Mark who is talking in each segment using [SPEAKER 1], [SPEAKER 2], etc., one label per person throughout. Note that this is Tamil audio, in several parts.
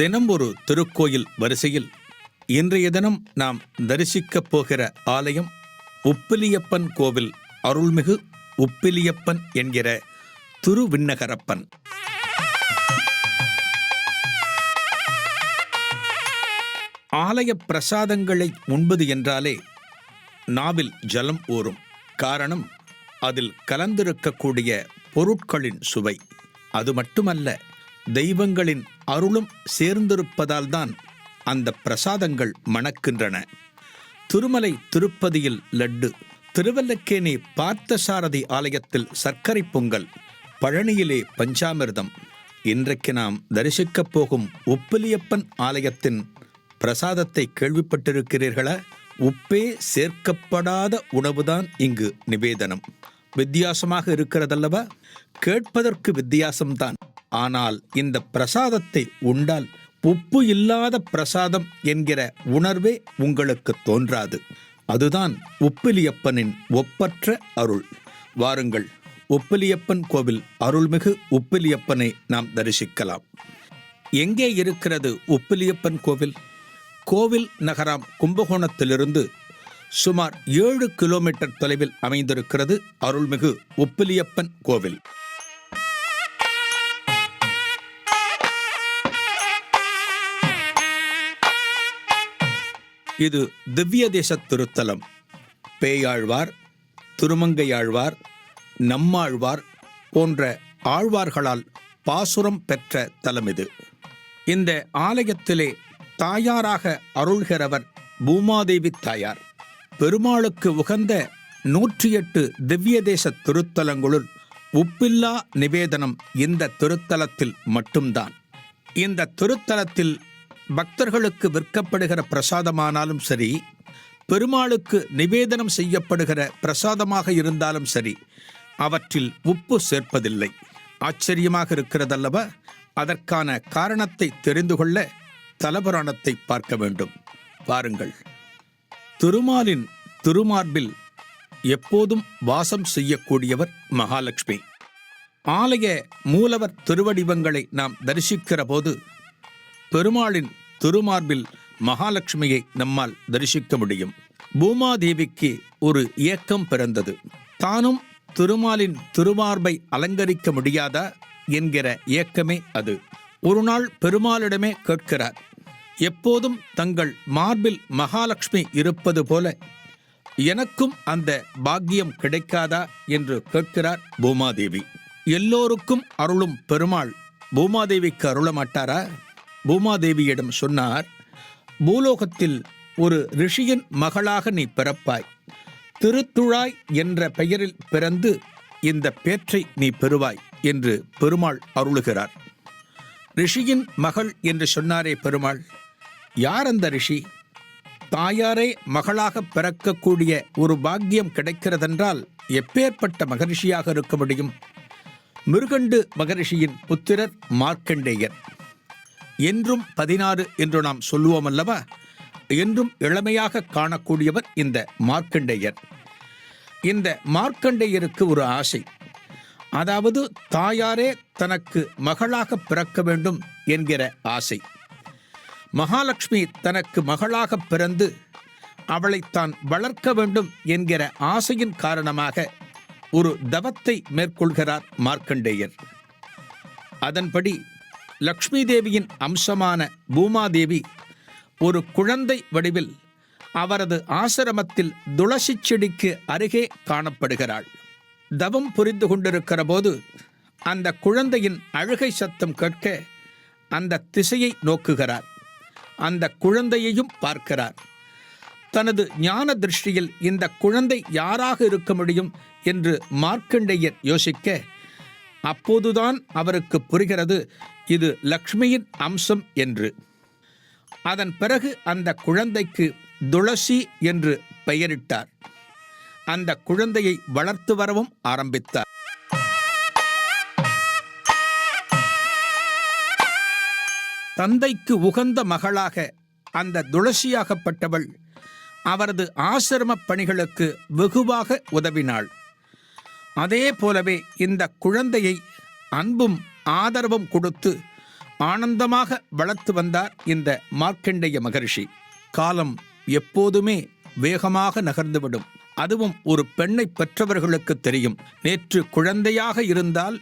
[SPEAKER 1] தினம் ஒரு திருக்கோயில் வரிசையில் இன்றைய தினம் நாம் தரிசிக்கப் போகிற ஆலயம் உப்பிலியப்பன் கோவில், அருள்மிகு உப்பிலியப்பன் என்கிற திருவிண்ணகரப்பன். ஆலய பிரசாதங்களை உண்பது என்றாலே நாவில் ஜலம் ஊறும். காரணம், அதில் கலந்திருக்கக்கூடிய பொருட்களின் சுவை. அது மட்டுமல்ல, தெய்வங்களின் அருளும் சேர்ந்திருப்பதால் தான் அந்த பிரசாதங்கள் மணக்கின்றன. திருமலை திருப்பதியில் லட்டு, திருவல்லக்கேணி பார்த்தசாரதி ஆலயத்தில் சர்க்கரை பொங்கல், பழனியிலே பஞ்சாமிர்தம். இன்றைக்கு நாம் தரிசிக்கப் போகும் உப்பிலியப்பன் ஆலயத்தின் பிரசாதத்தை கேள்விப்பட்டிருக்கிறீர்களா? உப்பே சேர்க்கப்படாத உணவுதான் இங்கு நிவேதனம். வித்தியாசமாக இருக்கிறதல்லவா? கேட்பதற்கு வித்தியாசம்தான். ஆனால் இந்த பிரசாதத்தை உண்டால் உப்பு இல்லாத பிரசாதம் என்கிற உணர்வே உங்களுக்கு தோன்றாது. அதுதான் உப்பிலியப்பனின் ஒப்பற்ற அருள். வாருங்கள், உப்பிலியப்பன் கோவில் அருள்மிகு உப்பிலியப்பனை நாம் தரிசிக்கலாம். எங்கே இருக்கிறது உப்பிலியப்பன் கோவில்? கோவில் நகராம் கும்பகோணத்திலிருந்து சுமார் 7 கிலோமீட்டர் தொலைவில் அமைந்திருக்கிறது அருள்மிகு உப்பிலியப்பன் கோவில். இது திவ்ய தேச திருத்தலம். பேயாழ்வார், திருமங்கையாழ்வார், நம்மாழ்வார் போன்ற ஆழ்வார்களால் பாசுரம் பெற்ற தலம் இது. இந்த ஆலயத்திலே தாயாராக அருள்கிறவர் பூமாதேவி தாயார். பெருமாளுக்கு உகந்த 108 திவ்ய தேச திருத்தலங்களுள் உப்பில்லா நிவேதனம் இந்த திருத்தலத்தில் மட்டும்தான். இந்த திருத்தலத்தில் பக்தர்களுக்கு விற்கப்படுகிற பிரசாதமானாலும் சரி, பெருமாளுக்கு நிவேதனம் செய்யப்படுகிற பிரசாதமாக இருந்தாலும் சரி, அவற்றில் உப்பு சேர்ப்பதில்லை. ஆச்சரியமாக இருக்கிறதல்லவா? அதற்கான காரணத்தை தெரிந்து கொள்ள தலபுராணத்தை பார்க்க வேண்டும். பாருங்கள். திருமாலின் திருமார்பில் எப்போதும் வாசம் செய்யக்கூடியவர் மகாலட்சுமி. ஆலய மூலவர் திருவடிவங்களை நாம் தரிசிக்கிற போது பெருமாளின் திருமார்பில் மகாலட்சுமியை நம்மால் தரிசிக்க முடியும். பூமாதேவிக்கு ஒரு ஏக்கம் பிறந்தது. தானும் திருமாலின் திருமார்பை அலங்கரிக்க முடியாதா என்கிற ஏக்கமே அது. ஒரு நாள் பெருமாளிடமே கேட்கிறார், எப்போதும் தங்கள் மார்பில் மகாலட்சுமி இருப்பது போல எனக்கும் அந்த பாக்கியம் கிடைக்காதா என்று கேட்கிறார் பூமாதேவி. எல்லோருக்கும் அருளும் பெருமாள் பூமாதேவிக்கு அருள மாட்டாரா? பூமாதேவியிடம் சொன்னார், பூலோகத்தில் ஒரு ரிஷியின் மகளாக நீ பிறப்பாய். திருத்துழாய் என்ற பெயரில் பிறந்து இந்த பேற்றை நீ பெறுவாய் என்று பெருமாள் அருளுகிறார். ரிஷியின் மகள் என்று சொன்னாரே பெருமாள். யார் அந்த ரிஷி? தாயாரே மகளாக பிறக்கக்கூடிய ஒரு பாக்கியம் கிடைக்கிறதென்றால் எப்பேற்பட்ட மகரிஷியாக இருக்க முடியும்? மிருகண்டு மகரிஷியின் புத்திரர் மார்க்கண்டேயர். என்றும் 16 என்று நாம் சொல்லுவோம் அல்லவா? என்றும் இளமையாக காணக்கூடியவர் இந்த மார்க்கண்டேயர். இந்த மார்க்கண்டேயருக்கு ஒரு ஆசை. அதாவது தாயாரே தனக்கு மகளாக பிறக்க வேண்டும் என்கிற ஆசை. மகாலட்சுமி தனக்கு மகளாக பிறந்து அவளை தான் வளர்க்க வேண்டும் என்கிற ஆசையின் காரணமாக ஒரு தவத்தை மேற்கொள்கிறார் மார்க்கண்டேயர். அதன்படி லக்ஷ்மி தேவியின் அம்சமான பூமாதேவி ஒரு குழந்தை வடிவில் அவரது ஆசிரமத்தில் துளசி செடிக்கு அருகே காணப்படுகிறாள். தவம் புரிந்து கொண்டிருக்கிற போது அந்த குழந்தையின் அழுகை சத்தம் கேட்க அந்த திசையை நோக்குகிறார். அந்த குழந்தையையும் பார்க்கிறார். தனது ஞான திருஷ்டியில் இந்த குழந்தை யாராக இருக்க முடியும் என்று மார்க்கண்டேயர் யோசிக்க, அப்போதுதான் அவருக்கு புரிகிறது இது லக்ஷ்மியின் அம்சம் என்று. அதன் பிறகு அந்த குழந்தைக்கு துளசி என்று பெயரிட்டார். அந்த குழந்தையை வளர்த்து வரவும் ஆரம்பித்தார். தந்தைக்கு உகந்த மகளாக அந்த துளசியாகப்பட்டவள் அவரது ஆசிரம பணிகளுக்கு வெகுவாக உதவினாள். அதே போலவே இந்த குழந்தையை அன்பும் ஆதரவும் கொடுத்து ஆனந்தமாக வளர்த்து வந்தார் இந்த மார்க்கண்டேய மகரிஷி. காலம் எப்போதுமே வேகமாக நகர்ந்துவிடும். அதுவும் ஒரு பெண்ணை பெற்றவர்களுக்கு தெரியும். நேற்று குழந்தையாக இருந்தால்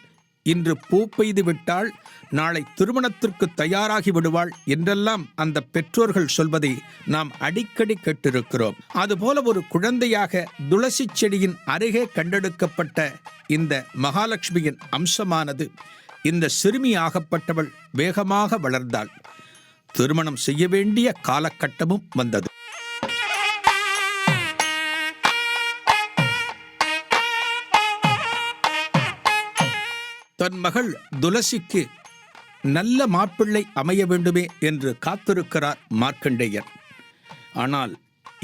[SPEAKER 1] இன்று பூ பெய்து விட்டால் நாளை திருமணத்திற்கு தயாராகி விடுவாள் என்றெல்லாம் அந்த பெற்றோர்கள் சொல்வதை நாம் அடிக்கடி கேட்டிருக்கிறோம். அதுபோல ஒரு குழந்தையாக துளசி செடியின் அருகே கண்டெடுக்கப்பட்ட இந்த மகாலட்சுமியின் அம்சமானது இந்த சிறுமியாகப்பட்டவள் வேகமாக வளர்ந்தாள். திருமணம் செய்ய வேண்டிய காலகட்டமும் வந்தது. தன் மகள் துளசிக்கு நல்ல மாப்பிள்ளை அமைய வேண்டுமே என்று காத்திருக்கிறார் மார்க்கண்டேயர். ஆனால்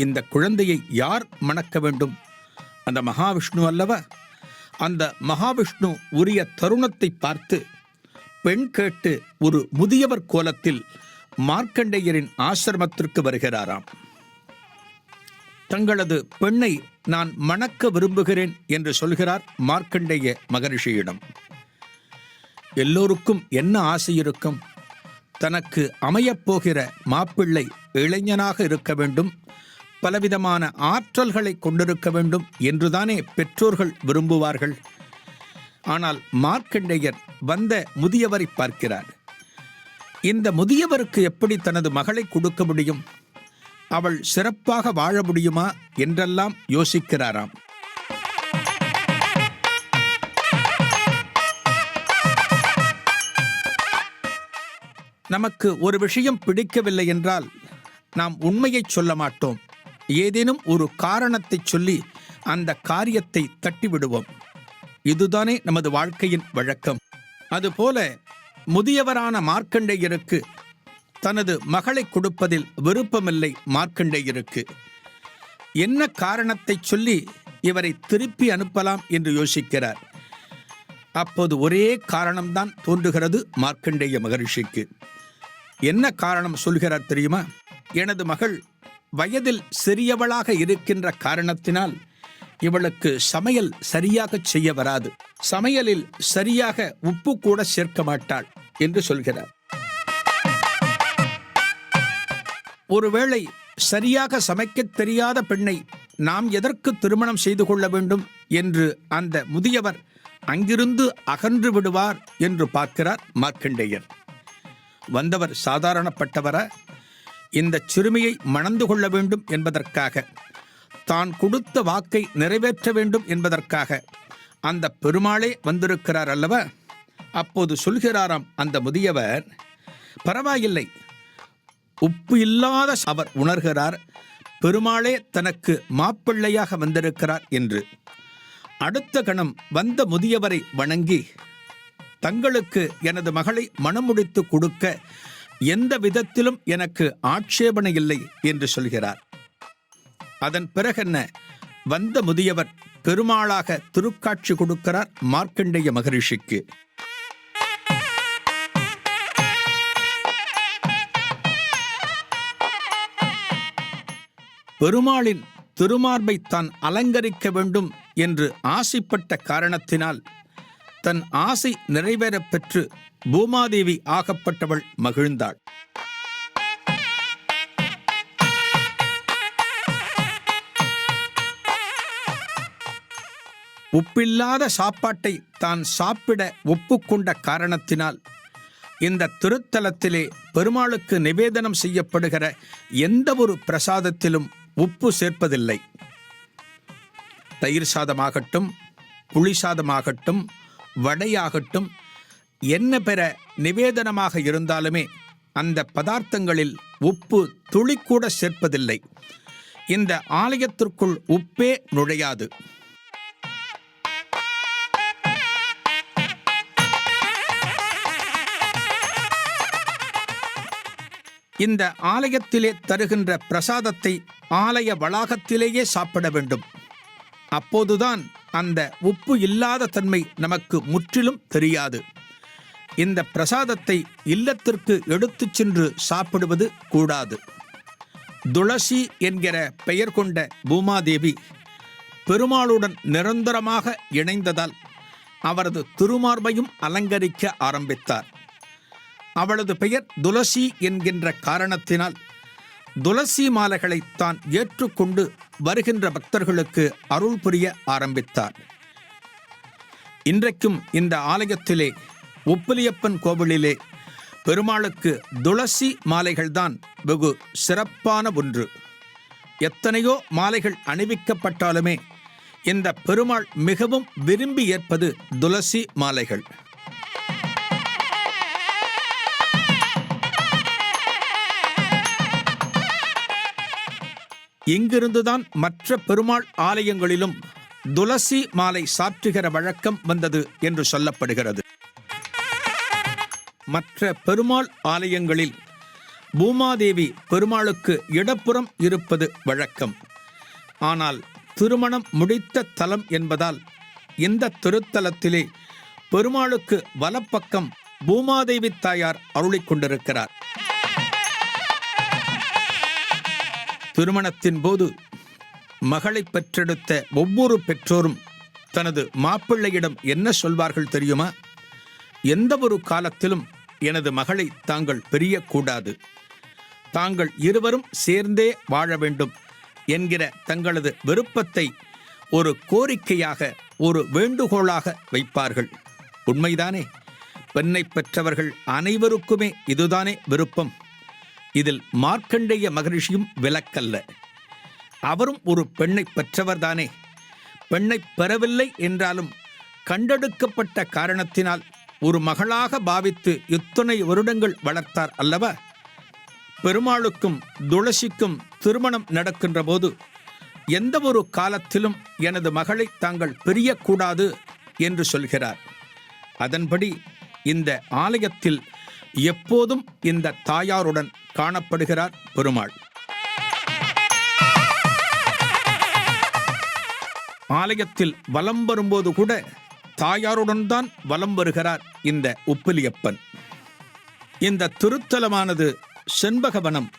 [SPEAKER 1] இந்த குழந்தையை யார் மணக்க வேண்டும்? அந்த மகாவிஷ்ணு அல்லவா? அந்த மகாவிஷ்ணு உரிய தருணத்தை பார்த்து பெண் கேட்டு ஒரு முதியவர் கோலத்தில் மார்க்கண்டேயரின் ஆசிரமத்திற்கு வருகிறாராம். தங்களது பெண்ணை நான் மணக்க விரும்புகிறேன் என்று சொல்கிறார் மார்க்கண்டேய மகரிஷியிடம். எல்லோருக்கும் என்ன ஆசை இருக்கும்? தனக்கு அமையப்போகிற மாப்பிள்ளை இளைஞனாக இருக்க வேண்டும், பலவிதமான ஆற்றல்களை கொண்டிருக்க வேண்டும் என்றுதானே பெற்றோர்கள் விரும்புவார்கள். ஆனால் மார்க்கண்டேயர் வந்த முதியவரை பார்க்கிறார். இந்த முதியவருக்கு எப்படி தனது மகளை கொடுக்க முடியும்? அவள் சிறப்பாக வாழ முடியுமா என்றெல்லாம் யோசிக்கிறாராம். நமக்கு ஒரு விஷயம் பிடிக்கவில்லை என்றால் நாம் உண்மையை சொல்ல மாட்டோம். ஏதேனும் ஒரு காரணத்தை சொல்லி அந்த காரியத்தை தட்டிவிடுவோம். இதுதானே நமது வாழ்க்கையின் வழக்கம். அதுபோல முதியவரான மார்க்கண்டேயருக்கு தனது மகளை கொடுப்பதில் விருப்பமில்லை. மார்க்கண்டேயருக்கு என்ன காரணத்தை சொல்லி இவரை திருப்பி அனுப்பலாம் என்று யோசிக்கிறார். அப்போது ஒரே காரணம்தான் தோன்றுகிறது மார்க்கண்டேய மகரிஷிக்கு. என்ன காரணம் சொல்கிறார் தெரியுமா? எனது மகள் வயதில் சிறியவளாக இருக்கின்ற காரணத்தினால் இவளுக்கு சமையல் சரியாக செய்ய வராது, சமையலில் சரியாக உப்பு கூட சேர்க்க மாட்டாள் என்று சொல்கிறார். ஒருவேளை சரியாக சமைக்க தெரியாத பெண்ணை நாம் எதற்கு திருமணம் செய்து கொள்ள வேண்டும் என்று அந்த முதியவர் அங்கிருந்து அகன்று விடுவார் என்று பார்க்கிறார் மார்க்கண்டேயர். வந்தவர் சாதாரணப்பட்டவரா? இந்த சிறுமியை மணந்து கொள்ள வேண்டும் என்பதற்காக, தான் கொடுத்த வாக்கை நிறைவேற்ற வேண்டும் என்பதற்காக அந்த பெருமாளே வந்திருக்கிறார் அல்லவா? அப்போது சொல்கிறாராம் அந்த முதியவர், பரவாயில்லை, உப்பு இல்லாத அவர் உணர்கிறார், பெருமாளே தனக்கு மாப்பிள்ளையாக வந்திருக்கிறார் என்று. அடுத்த கணம் வந்த முதியவரை வணங்கி, தங்களுக்கு எனது மகளை மணமுடித்து கொடுக்க எந்த விதத்திலும் எனக்கு ஆட்சேபனை இல்லை என்று சொல்கிறார். அதன் பிறகென்ன, வந்த முதியவர் பெருமாளாக திருக்காட்சி கொடுக்கிறார் மார்க்கண்டேய மகரிஷிக்கு. பெருமாளின் திருமார்பை தான் அலங்கரிக்க வேண்டும் என்று ஆசைப்பட்ட காரணத்தினால் தன் ஆசை நிறைவேறப் பெற்று பூமாதேவி ஆகப்பட்டவள் மகிழ்ந்தாள். உப்பில்லாத சாப்பாட்டை தான் சாப்பிட ஒப்புக்கொண்ட காரணத்தினால் இந்த திருத்தலத்திலே பெருமாளுக்கு நிவேதனம் செய்யப்படுகிற எந்த ஒரு பிரசாதத்திலும் உப்பு சேர்ப்பதில்லை. தயிர் சாதமாகட்டும், புளி சாதமாகட்டும், வடையாகட்டும், என்ன பெற நிவேதனமாக இருந்தாலுமே அந்த பதார்த்தங்களில் உப்பு துளிக்கூட சேர்ப்பதில்லை. இந்த ஆலயத்திற்குள் உப்பே நுழையாது. இந்த ஆலயத்திலே தருகின்ற பிரசாதத்தை ஆலய வளாகத்திலேயே சாப்பிட வேண்டும். அப்போதுதான் அந்த உப்பு இல்லாத தன்மை நமக்கு முற்றிலும் தெரியாது. இந்த பிரசாதத்தை இல்லத்திற்கு எடுத்துச் சென்று சாப்பிடுவது கூடாது. துளசி என்கிற பெயர் கொண்ட பூமாதேவி பெருமாளுடன் நிரந்தரமாக இணைந்ததால் அவரது திருமார்பையும் அலங்கரிக்க ஆரம்பித்தார். அவளது பெயர் துளசி என்கின்ற காரணத்தினால் துளசி மாலைகளை தான் ஏற்றுக்கொண்டு வருகின்ற பக்தர்களுக்கு அருள் புரிய ஆரம்பித்தார். இன்றைக்கும் இந்த ஆலயத்திலே உப்பிலியப்பன் கோவிலிலே பெருமாளுக்கு துளசி மாலைகள்தான் வெகு சிறப்பான ஒன்று. எத்தனையோ மாலைகள் அணிவிக்கப்பட்டாலுமே இந்த பெருமாள் மிகவும் விரும்பி ஏற்பது துளசி மாலைகள். இங்கிருந்துதான் மற்ற பெருமாள் ஆலயங்களிலும் துளசி மாலை சாற்றுகிற வழக்கம் வந்தது என்று சொல்லப்படுகிறது. மற்ற பெருமாள் ஆலயங்களில் பூமாதேவி பெருமாளுக்கு இடப்புறம் இருப்பது வழக்கம். ஆனால் திருமணம் முடித்த தலம் என்பதால் இந்த திருத்தலத்திலே பெருமாளுக்கு வலப்பக்கம் பூமாதேவி தாயார் அருளிக் கொண்டிருக்கிறார். திருமணத்தின் போது மகளை பெற்றெடுத்த ஒவ்வொரு பெற்றோரும் தனது மாப்பிள்ளையிடம் என்ன சொல்வார்கள் தெரியுமா? எந்த ஒரு காலத்திலும் எனது மகளை தாங்கள் பிரியக்கூடாது, தாங்கள் இருவரும் சேர்ந்தே வாழ வேண்டும் என்கிற தங்களது விருப்பத்தை ஒரு கோரிக்கையாக, ஒரு வேண்டுகோளாக வைப்பார்கள். உண்மைதானே? பெண்ணை பெற்றவர்கள் அனைவருக்குமே இதுதானே விருப்பம். இதில் மார்க்கண்டேய மகரிஷியும் விலக்கல்ல. அவரும் ஒரு பெண்ணை பெற்றவர்தானே. பெண்ணை பெறவில்லை என்றாலும் கண்டெடுக்கப்பட்ட காரணத்தினால் ஒரு மகளாக பாவித்து இத்தனை வருடங்கள் வளர்த்தார் அல்லவா? பெருமாளுக்கும் துளசிக்கும் திருமணம் நடக்கின்ற போது எந்த ஒரு காலத்திலும் எனது மகளை தாங்கள் பிரியக்கூடாது என்று சொல்கிறார். அதன்படி இந்த ஆலயத்தில் எப்போதும் இந்த தாயாருடன் காணப்படுகிறார் பெருமாள். ஆலயத்தில் வலம் வரும்போது கூட தாயாருடன் தான் வலம் வருகிறார் இந்த உப்பிலியப்பன். இந்த திருத்தலமானது செண்பகவனம்,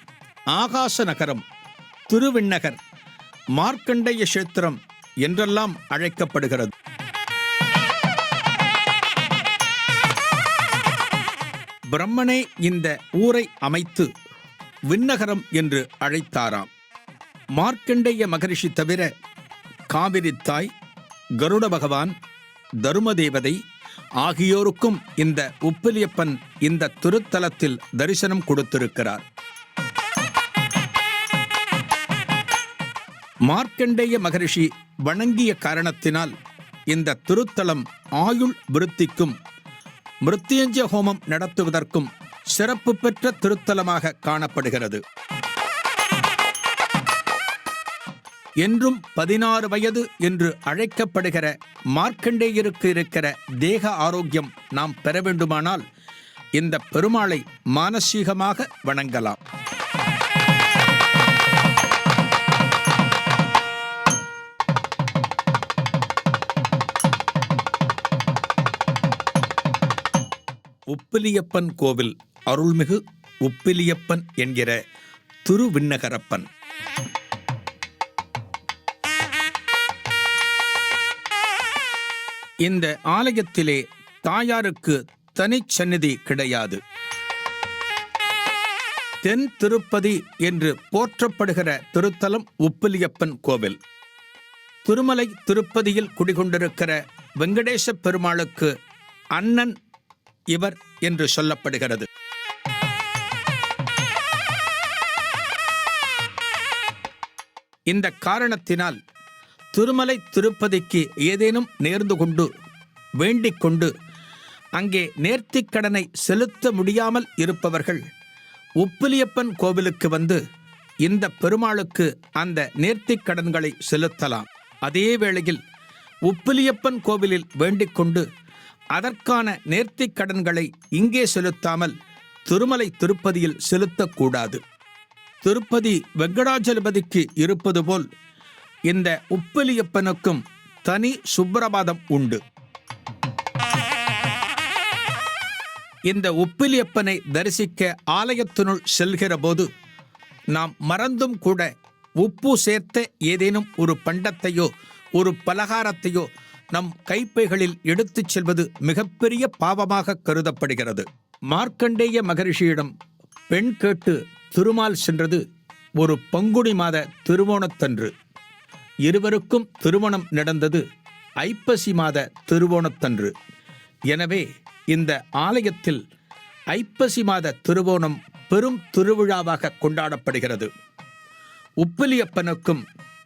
[SPEAKER 1] ஆகாச நகரம், திருவிண்ணகர், மார்க்கண்டேய கஷேத்திரம் என்றெல்லாம் அழைக்கப்படுகிறது. பிரம்மனே இந்த ஊரை அமைத்து விண்ணகரம் என்று அழைத்தாராம். மார்க்கண்டேய மகரிஷி தவிர காவிரி தாய், கருட பகவான், தருமதேவதை ஆகியோருக்கும் இந்த உப்பிலியப்பன் இந்த திருத்தலத்தில் தரிசனம் கொடுத்திருக்கிறார். மார்க்கண்டேய மகரிஷி வணங்கிய காரணத்தினால் இந்த திருத்தலம் ஆயுள் விருத்திக்கும் மிருத்யுஞ்சய ஹோமம் நடத்துவதற்கும் சிறப்பு பெற்ற திருத்தலமாக காணப்படுகிறது. என்றும் 16 வயது என்று அழைக்கப்படுகிற மார்க்கண்டேயருக்கு இருக்கிற தேக ஆரோக்கியம் நாம் பெற வேண்டுமானால் இந்த பெருமாளை மானசீகமாக வணங்கலாம். உப்பிலியப்பன் கோவில் அருள்மிகு உப்பிலியப்பன் என்கிற திருவிண்ணகரப்பன். இந்த ஆலயத்திலே தாயாருக்கு தனிச்சந்நிதி கிடையாது. தென் திருப்பதி என்று போற்றப்படுகிற திருத்தலம் உப்பிலியப்பன் கோவில். திருமலை திருப்பதியில் குடிகொண்டிருக்கிற வெங்கடேச பெருமாளுக்கு அண்ணன் இவர் என்று சொல்லப்படுகிறது. இந்த காரணத்தினால் திருமலை திருப்பதிக்கு ஏதேனும் நேர்ந்து கொண்டு வேண்டிக் கொண்டு அங்கே நேர்த்திக்கடனை செலுத்த முடியாமல் இருப்பவர்கள் உப்பிலியப்பன் கோவிலுக்கு வந்து இந்த பெருமாளுக்கு அந்த நேர்த்திக்கடன்களை செலுத்தலாம். அதே வேளையில் உப்பிலியப்பன் கோவிலில் வேண்டிக் கொண்டு அதற்கான நேர்த்திக்கடன்களை இங்கே செலுத்தாமல் திருமலை திருப்பதியில் செலுத்தக்கூடாது. திருப்பதி வெங்கடாஜலபதிக்கு இருப்பது போல் இந்த உப்பிலியப்பனுக்கும் தனி சுப்பிரபாதம் உண்டு. இந்த உப்பிலியப்பனை தரிசிக்க ஆலயத்தினுள் செல்கிற போது நாம் மறந்தும் கூட உப்பு சேர்த்த ஏதேனும் ஒரு பண்டத்தையோ ஒரு பலகாரத்தையோ நம் கைப்பைகளில் எடுத்துச் செல்வது மிகப்பெரிய பாவமாக கருதப்படுகிறது. மார்க்கண்டேய மகரிஷியிடம் பெண் கேட்டு திருமால் சென்றது ஒரு பங்குனி மாத திருவோணத்தன்று. இருவருக்கும் திருமணம் நடந்தது ஐப்பசி மாத திருவோணத்தன்று. எனவே இந்த ஆலயத்தில் ஐப்பசி மாத திருவோணம் பெரும் திருவிழாவாக கொண்டாடப்படுகிறது. உப்பிலியப்பனுக்கும்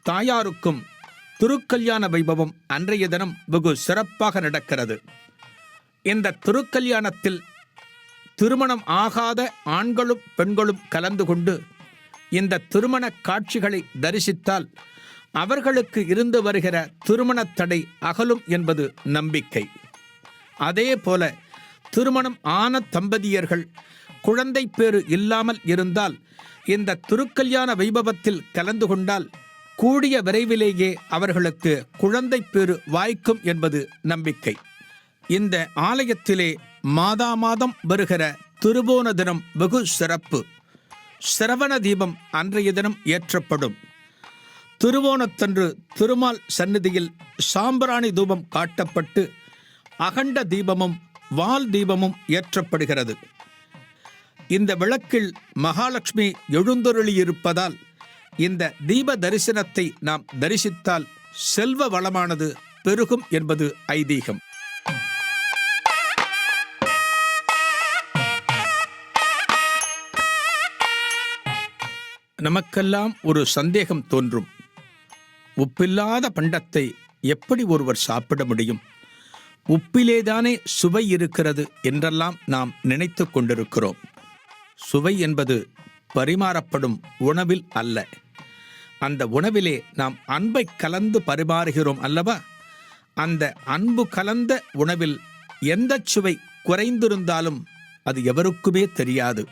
[SPEAKER 1] தாயாருக்கும் திருக்கல்யாண வைபவம் அன்றைய தினம் வெகு சிறப்பாக நடக்கிறது. இந்த திருக்கல்யாணத்தில் திருமணம் ஆகாத ஆண்களும் பெண்களும் கலந்து கொண்டு இந்த திருமண காட்சிகளை தரிசித்தால் அவர்களுக்கு இருந்து வருகிற திருமண தடை அகலும் என்பது நம்பிக்கை. அதே போல திருமணம் ஆன தம்பதியர்கள் குழந்தை பேறு இல்லாமல் இருந்தால் இந்த திருக்கல்யாண வைபவத்தில் கலந்து கொண்டால் கூடிய விரைவிலேயே அவர்களுக்கு குழந்தை பேறு வாய்க்கும் என்பது நம்பிக்கை. இந்த ஆலயத்திலே மாதா மாதம் வருகிற திருவோண தினம் வெகு சிறப்பு. சிரவண தீபம் அன்றைய தினம் ஏற்றப்படும். திருவோணத்தன்று திருமால் சந்நிதியில் சாம்பிராணி தூபம் காட்டப்பட்டு அகண்ட தீபமும் வால் தீபமும் ஏற்றப்படுகிறது. இந்த விளக்கில் மகாலட்சுமி எழுந்தருளியிருப்பதால் இந்த தீப தரிசனத்தை நாம் தரிசித்தால் செல்வ வளமானது பெருகும் என்பது ஐதீகம். நமக்கெல்லாம் ஒரு சந்தேகம் தோன்றும். உப்பில்லாத பண்டத்தை எப்படி ஒருவர் சாப்பிட முடியும்? உப்பிலேதானே சுவை இருக்கிறது என்றெல்லாம் நாம் நினைத்து கொண்டிருக்கிறோம். சுவை என்பது பரிமாறப்படும் உணவில் அல்ல. அந்த உணவிலே நாம் அன்பை கலந்து பரிமாறுகிறோம் அல்லவா? அந்த அன்பு கலந்த உணவில் எந்த சுவை குறைந்திருந்தாலும் அது எவருக்குமே தெரியாது.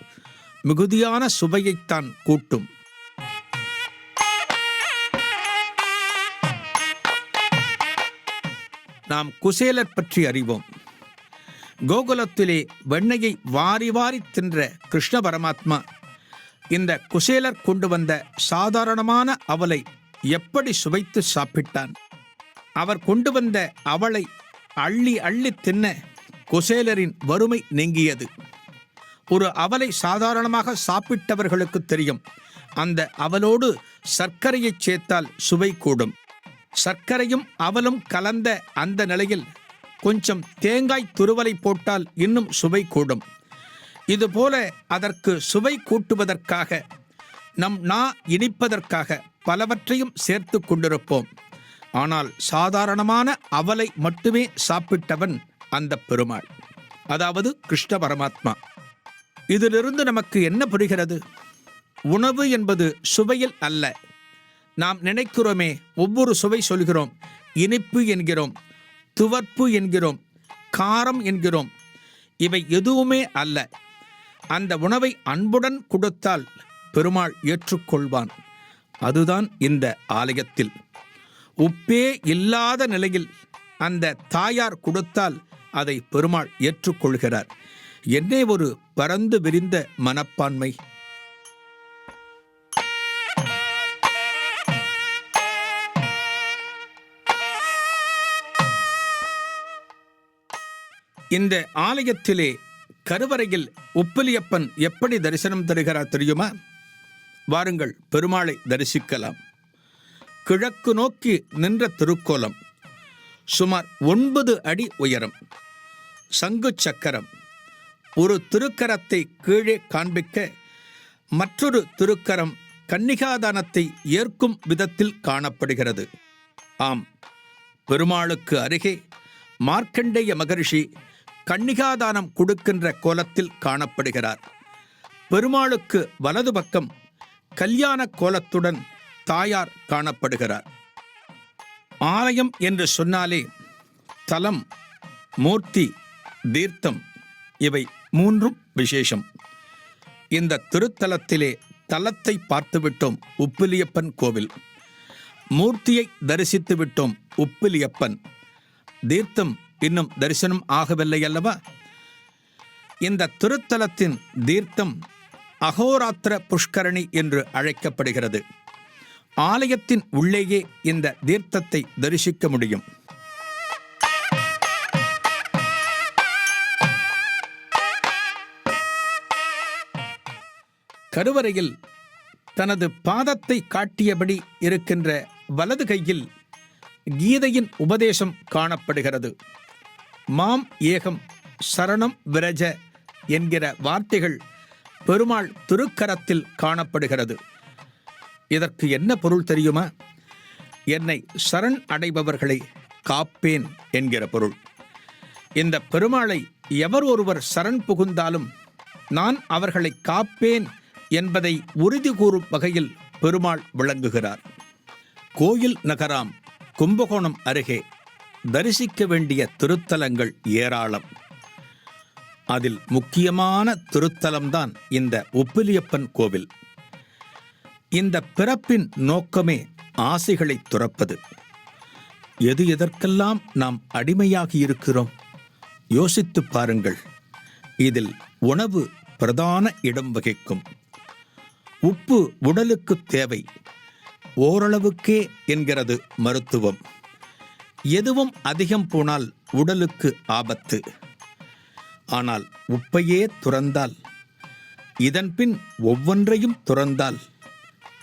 [SPEAKER 1] மிகுதியான சுவையைத்தான் கூட்டும். நாம் குசேலர் பற்றி அறிவோம். கோகுலத்திலே வெண்ணையை வாரி வாரி தின்ற கிருஷ்ண பரமாத்மா இந்த குசேலர் கொண்டு வந்த சாதாரணமான அவலை எப்படி சுவைத்து சாப்பிட்டான்? அவர் கொண்டு வந்த அவளை அள்ளி அள்ளி தின்ன குசேலரின் வறுமை நீங்கியது. ஒரு அவலை சாதாரணமாக சாப்பிட்டவர்களுக்கு தெரியும். அந்த அவலோடு சர்க்கரையை சேர்த்தால் சுவை கூடும். சர்க்கரையும் அவலும் கலந்த அந்த நிலையில் கொஞ்சம் தேங்காய் துருவலை போட்டால் இன்னும் சுவை கூடும். இதுபோல அதற்கு சுவை கூட்டுவதற்காக நம் நா இனிப்பதற்காக பலவற்றையும் சேர்த்து கொண்டிருப்போம். ஆனால் சாதாரணமான அவலை மட்டுமே சாப்பிட்டவன் அந்த பெருமாள், அதாவது கிருஷ்ண பரமாத்மா. இதிலிருந்து நமக்கு என்ன புரிகிறது? உணவு என்பது சுவையில் அல்ல. நாம் நினைக்கிறோமே, ஒவ்வொரு சுவை சொல்கிறோம். இனிப்பு என்கிறோம், துவர்ப்பு என்கிறோம், காரம் என்கிறோம். இவை எதுவுமே அல்ல. அந்த உணவை அன்புடன் கொடுத்தால் பெருமாள் ஏற்றுக்கொள்வான். அதுதான் இந்த ஆலயத்தில். உப்பே இல்லாத நிலையில் அந்த தாயார் கொடுத்தால் அதை பெருமாள் ஏற்றுக்கொள்கிறார். என்னே ஒரு பரந்து விரிந்த மனப்பான்மை! இந்த ஆலயத்திலே கருவறையில் உப்பிலியப்பன் எப்படி தரிசனம் தருகிறார் தெரியுமா? வாருங்கள், பெருமாளை தரிசிக்கலாம். கிழக்கு நோக்கி நின்ற திருக்கோலம், சுமார் 9 அடி உயரம், சங்கு சக்கரம், ஒரு திருக்கரத்தை கீழே காண்பிக்க மற்றொரு திருக்கரம் கன்னிகாதானத்தை ஏற்கும் விதத்தில் காணப்படுகிறது. ஆம், பெருமாளுக்கு அருகே மார்க்கண்டேய மகரிஷி கன்னிகாதானம் கொடுக்கின்ற கோலத்தில் காணப்படுகிறார். பெருமாளுக்கு வலது பக்கம் கல்யாண கோலத்துடன் தாயார் காணப்படுகிறார். ஆலயம் என்று சொன்னாலே தலம், மூர்த்தி, தீர்த்தம் இவை மூன்றும் விசேஷம். இந்த திருத்தலத்திலே தலத்தை பார்த்துவிட்டோம், உப்பிலியப்பன் கோவில். மூர்த்தியை தரிசித்து விட்டோம், உப்பிலியப்பன். தீர்த்தம் இன்னும் தரிசனம் ஆகவில்லை அல்லவா? இந்த திருத்தலத்தின் தீர்த்தம் அகோராத்திர புஷ்கரணி என்று அழைக்கப்படுகிறது. ஆலயத்தின் உள்ளேயே இந்த தீர்த்தத்தை தரிசிக்க முடியும். கருவறையில் தனது பாதத்தை காட்டியபடி இருக்கின்ற வலது கையில் கீதையின் உபதேசம் காணப்படுகிறது. மாம் ஏகம் சரணம் விரஜ என்கிற வார்த்தைகள் பெருமாள் திருக்கரத்தில் காணப்படுகிறது. இதற்கு என்ன பொருள் தெரியுமா? என்னை சரண் அடைபவர்களை காப்பேன் என்கிற பொருள். இந்த பெருமாளை எவர் ஒருவர் சரண் புகுந்தாலும் நான் அவர்களை காப்பேன் என்பதை உறுதி கூறும் வகையில் பெருமாள் விளங்குகிறார். கோயில் நகராம் கும்பகோணம் அருகே தரிசிக்க வேண்டிய திருத்தலங்கள் ஏராளம். அதில் முக்கியமான திருத்தலம்தான் இந்த உப்பிலியப்பன் கோவில். இந்த பிறப்பின் நோக்கமே ஆசைகளை துறப்பது. எது எதற்கெல்லாம் நாம் அடிமையாகி இருக்கிறோம் யோசித்து பாருங்கள். இதில் உணவு பிரதான இடம் வகிக்கும். உப்பு உடலுக்கு தேவை, ஓரளவுக்கே என்கிறது மருத்துவம். எதுவும் அதிகம் போனால் உடலுக்கு ஆபத்து. ஆனால் உப்பையே துறந்தால், இதன்பின் ஒவ்வொன்றையும் துறந்தால்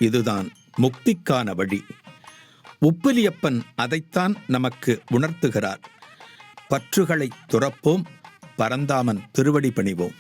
[SPEAKER 1] இதுதான் முக்திக்கான வழி. உப்பிலியப்பன் அதைத்தான் நமக்கு உணர்த்துகிறார். பற்றுகளை துறப்போம், பரந்தாமன் திருவடி பணிவோம்.